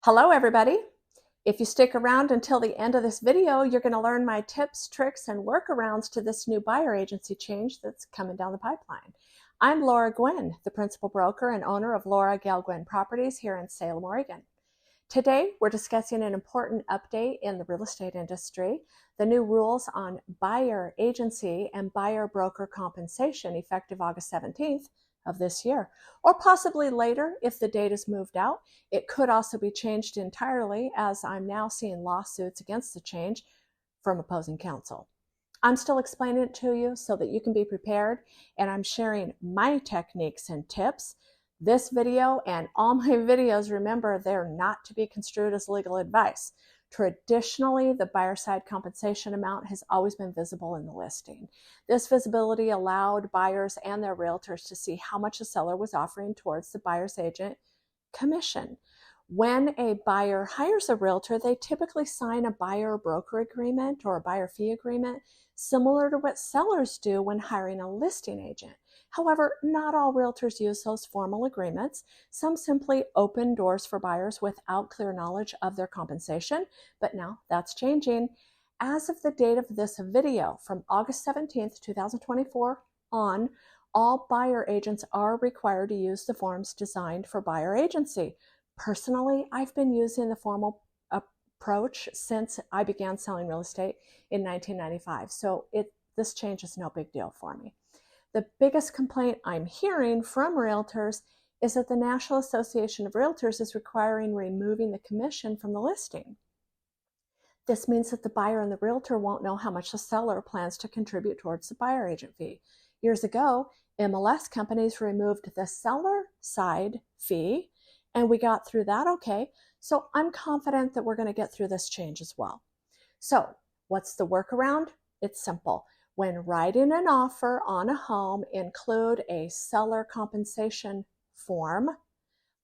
Hello everybody. If you stick around until the end of this video, you're going to learn my tips, tricks, and workarounds to this new buyer agency change that's coming down the pipeline. I'm Laura Gwyn, the principal broker and owner of Laura Gail Gwyn Properties here in Salem, Oregon. Today, we're discussing an important update in the real estate industry, the new rules on buyer agency and buyer broker compensation effective August 17th of this year, or possibly later if the date is moved out. It could also be changed entirely, as I'm now seeing lawsuits against the change from opposing counsel. I'm still explaining it to you so that you can be prepared, and I'm sharing my techniques and tips. This video and all my videos, remember, they're not to be construed as legal advice. Traditionally, the buyer side compensation amount has always been visible in the listing. This visibility allowed buyers and their realtors to see how much the seller was offering towards the buyer's agent commission. When a buyer hires a realtor, they typically sign a buyer broker agreement or a buyer fee agreement, similar to what sellers do when hiring a listing agent. However, not all realtors use those formal agreements. Some simply open doors for buyers without clear knowledge of their compensation, but now that's changing. As of the date of this video, from August 17th, 2024 on, all buyer agents are required to use the forms designed for buyer agency. Personally, I've been using the formal approach since I began selling real estate in 1995, so this change is no big deal for me. The biggest complaint I'm hearing from realtors is that the National Association of Realtors is requiring removing the commission from the listing. This means that the buyer and the realtor won't know how much the seller plans to contribute towards the buyer agent fee. Years ago, MLS companies removed the seller side fee, and we got through that okay. So I'm confident that we're going to get through this change as well. So what's the workaround? It's simple. When writing an offer on a home, include a seller compensation form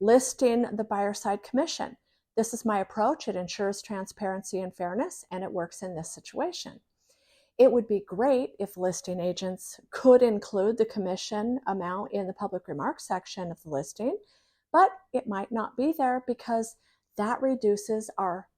listing the buyer side commission. This is my approach. It ensures transparency and fairness, and it works in this situation. It would be great if listing agents could include the commission amount in the public remarks section of the listing, but it might not be there because that reduces our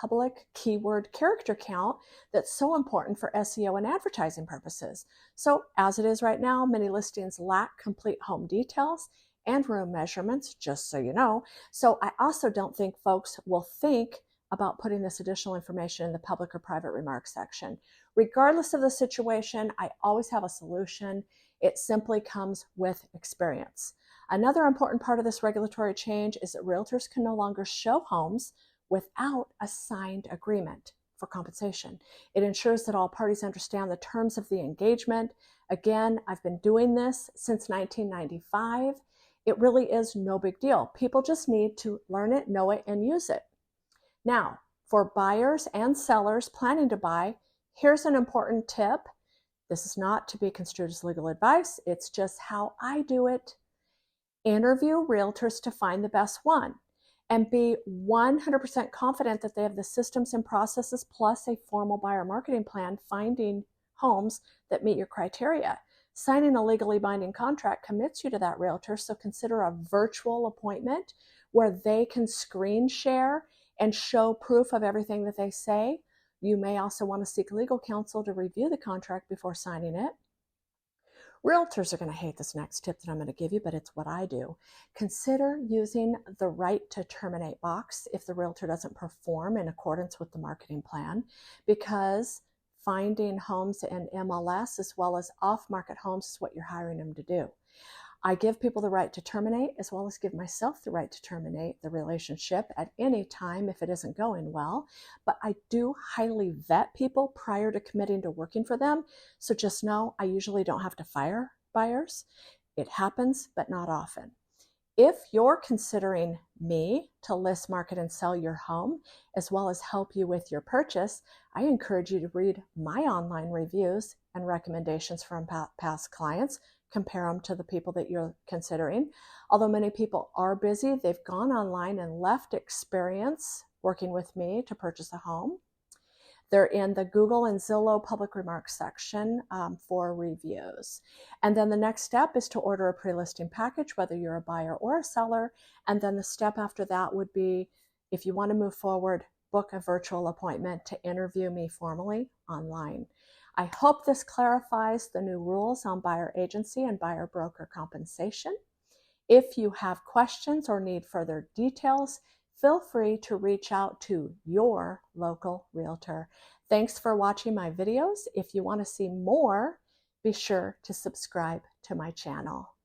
public keyword character count that's so important for SEO and advertising purposes. So as it is right now, many listings lack complete home details and room measurements, just so you know. So I also don't think folks will think about putting this additional information in the public or private remarks section. Regardless of the situation, I always have a solution. It simply comes with experience. Another important part of this regulatory change is that realtors can no longer show homes without a signed agreement for compensation. It ensures that all parties understand the terms of the engagement. Again, I've been doing this since 1995. It really is no big deal. People just need to learn it, know it, and use it. Now, for buyers and sellers planning to buy, here's an important tip. This is not to be construed as legal advice. It's just how I do it. Interview realtors to find the best one, and be 100% confident that they have the systems and processes plus a formal buyer marketing plan finding homes that meet your criteria. Signing a legally binding contract commits you to that realtor, so consider a virtual appointment where they can screen share and show proof of everything that they say. You may also want to seek legal counsel to review the contract before signing it. Realtors are going to hate this next tip that I'm going to give you, but it's what I do. Consider using the right to terminate box if the realtor doesn't perform in accordance with the marketing plan, because finding homes in MLS as well as off-market homes is what you're hiring them to do. I give people the right to terminate, as well as give myself the right to terminate the relationship at any time if it isn't going well. But I do highly vet people prior to committing to working for them. So just know I usually don't have to fire buyers. It happens, but not often. If you're considering me to list, market, and sell your home, as well as help you with your purchase, I encourage you to read my online reviews and recommendations from past clients. Compare them to the people that you're considering. Although many people are busy, they've gone online and left experience working with me to purchase a home. They're in the Google and Zillow public remarks section for reviews. And then the next step is to order a pre-listing package, whether you're a buyer or a seller. And then the step after that would be If you want to move forward, book a virtual appointment to interview me formally online. I hope this clarifies the new rules on buyer agency and buyer broker compensation. If you have questions or need further details, feel free to reach out to your local realtor. Thanks for watching my videos. If you want to see more, be sure to subscribe to my channel.